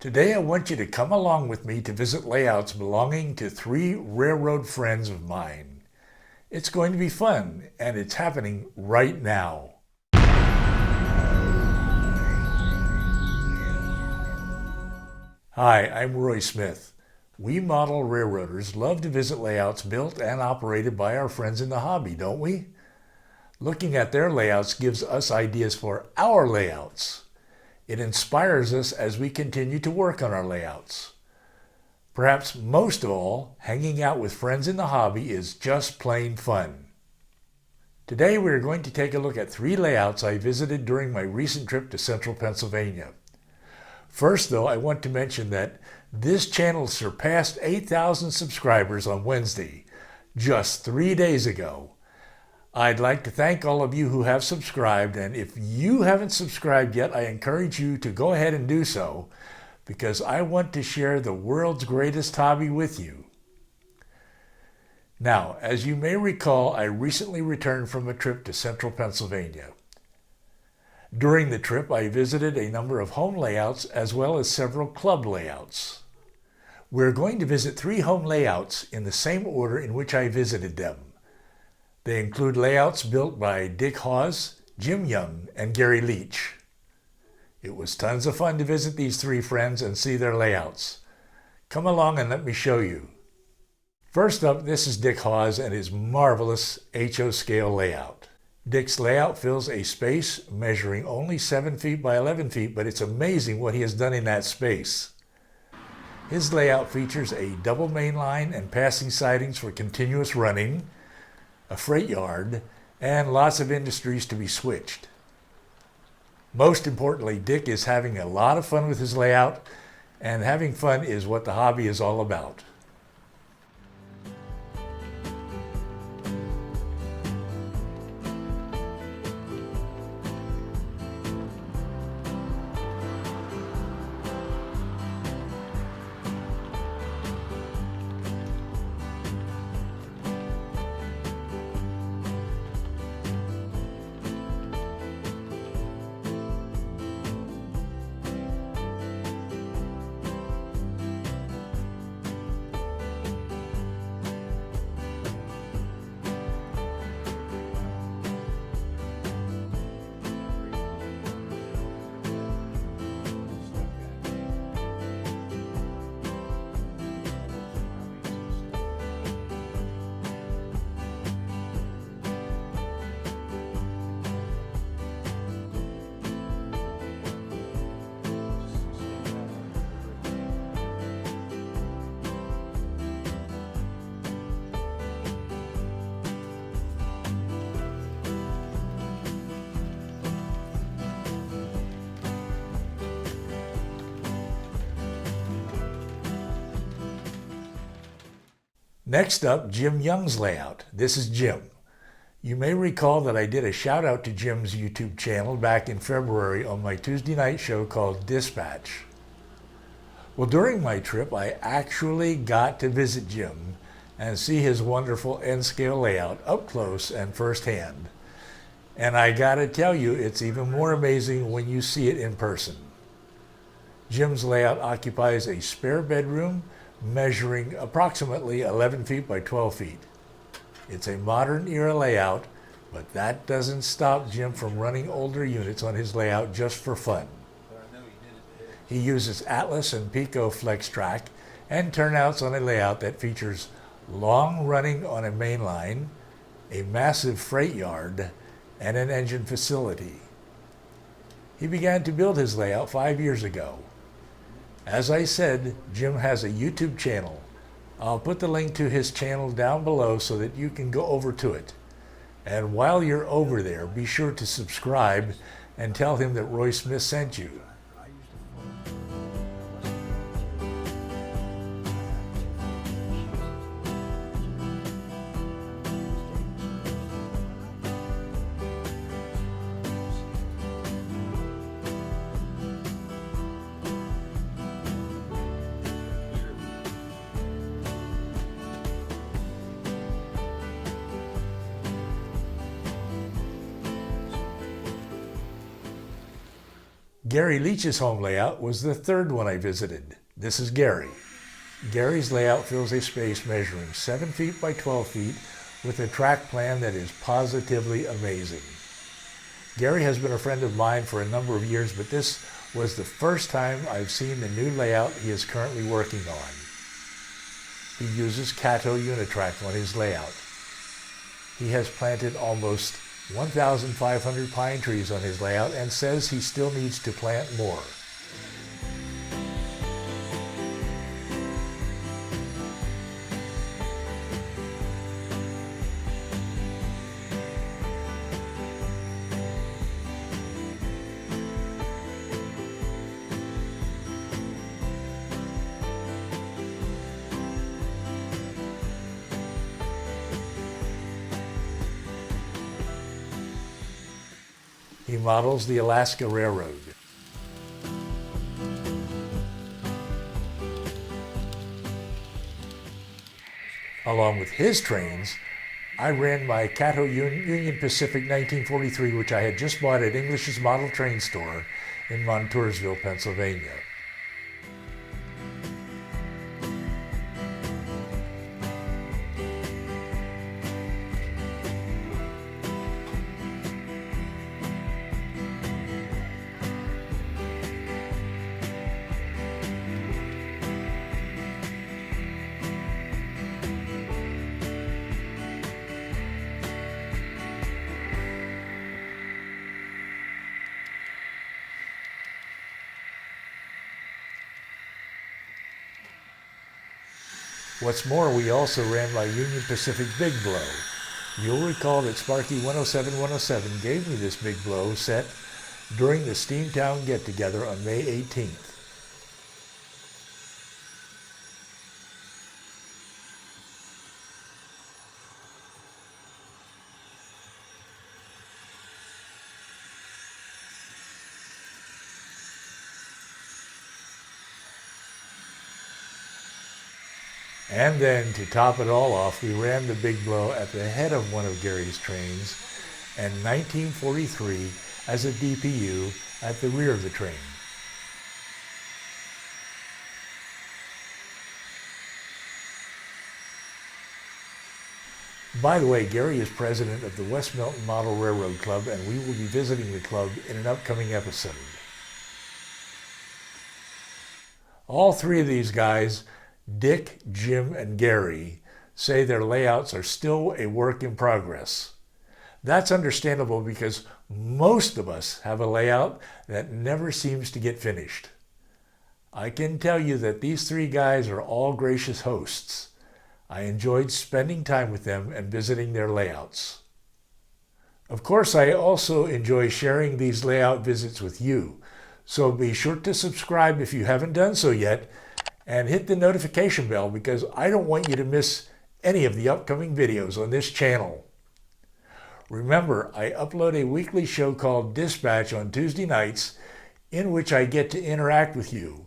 Today I want you to come along with me to visit layouts belonging to three railroad friends of mine. It's going to be fun, and it's happening right now. Hi, I'm Roy Smith. We model railroaders love to visit layouts built and operated by our friends in the hobby, don't we? Looking at their layouts gives us ideas for our layouts. It inspires us as we continue to work on our layouts. Perhaps most of all, hanging out with friends in the hobby is just plain fun. Today we are going to take a look at three layouts I visited during my recent trip to central Pennsylvania. First though, I want to mention that this channel surpassed 8,000 subscribers on Wednesday, just 3 days ago. I'd like to thank all of you who have subscribed, and if you haven't subscribed yet, I encourage you to go ahead and do so, because I want to share the world's greatest hobby with you. Now, as you may recall, I recently returned from a trip to central Pennsylvania. During the trip, I visited a number of home layouts as well as several club layouts. We're going to visit three home layouts in the same order in which I visited them. They include layouts built by Dick Hawes, Jim Young, and Gary Leach. It was tons of fun to visit these three friends and see their layouts. Come along and let me show you. First up, this is Dick Hawes and his marvelous HO scale layout. Dick's layout fills a space measuring only 7 feet by 11 feet, but it's amazing what he has done in that space. His layout features a double main line and passing sidings for continuous running, a freight yard, and lots of industries to be switched. Most importantly, Dick is having a lot of fun with his layout, and having fun is what the hobby is all about. Next up, Jim Young's layout. This is Jim. You may recall that I did a shout out to Jim's YouTube channel back in February on my Tuesday night show called Dispatch. Well, during my trip, I actually got to visit Jim and see his wonderful N-scale layout up close and firsthand. And I gotta tell you, it's even more amazing when you see it in person. Jim's layout occupies a spare bedroom measuring approximately 11 feet by 12 feet. It's a modern era layout, but that doesn't stop Jim from running older units on his layout just for fun. He uses Atlas and Pico Flex Track and turnouts on a layout that features long running on a main line, a massive freight yard, and an engine facility. He began to build his layout 5 years ago. As I said, Jim has a YouTube channel. I'll put the link to his channel down below so that you can go over to it. And while you're over there, be sure to subscribe and tell him that Roy Smith sent you. Gary Leach's home layout was the third one I visited. This is Gary. Gary's layout fills a space measuring 7 feet by 12 feet with a track plan that is positively amazing. Gary has been a friend of mine for a number of years, but this was the first time I've seen the new layout he is currently working on. He uses Cato Unitrack on his layout. He has planted almost 1,500 pine trees on his layout and says he still needs to plant more. He models the Alaska Railroad. Along with his trains, I ran my Cato Union Pacific 1943, which I had just bought at English's Model Train Store in Montoursville, Pennsylvania. What's more, we also ran my Union Pacific Big Blow. You'll recall that Sparky 107 gave me this Big Blow set during the Steamtown get-together on May 18th. And then, to top it all off, we ran the Big Blow at the head of one of Gary's trains, and 1943 as a DPU at the rear of the train. By the way, Gary is president of the West Milton Model Railroad Club, and we will be visiting the club in an upcoming episode. All three of these guys, Dick, Jim, and Gary, say their layouts are still a work in progress. That's understandable because most of us have a layout that never seems to get finished. I can tell you that these three guys are all gracious hosts. I enjoyed spending time with them and visiting their layouts. Of course, I also enjoy sharing these layout visits with you, so be sure to subscribe if you haven't done so yet, and hit the notification bell because I don't want you to miss any of the upcoming videos on this channel. Remember, I upload a weekly show called Dispatch on Tuesday nights in which I get to interact with you.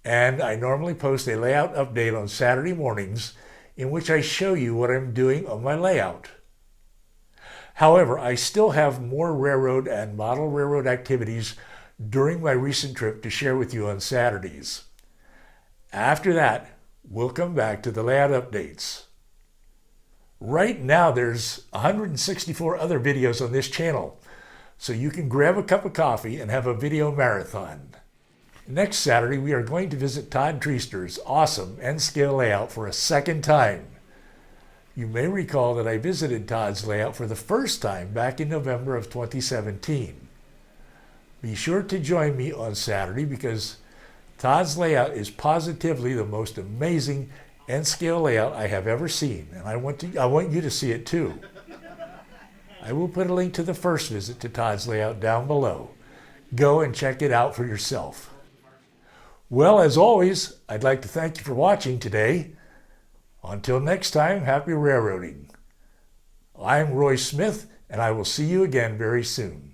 And I normally post a layout update on Saturday mornings in which I show you what I'm doing on my layout. However, I still have more railroad and model railroad activities during my recent trip to share with you on Saturdays. After that, we'll come back to the layout updates. Right now, there's 164 other videos on this channel, so you can grab a cup of coffee and have a video marathon. Next Saturday, we are going to visit Todd Treaster's awesome N-scale layout for a second time. You may recall that I visited Todd's layout for the first time back in November of 2017. Be sure to join me on Saturday because Todd's layout is positively the most amazing N-scale layout I have ever seen, and I want you to see it too. I will put a link to the first visit to Todd's layout down below. Go and check it out for yourself. Well, as always, I'd like to thank you for watching today. Until next time, happy railroading. I'm Roy Smith, and I will see you again very soon.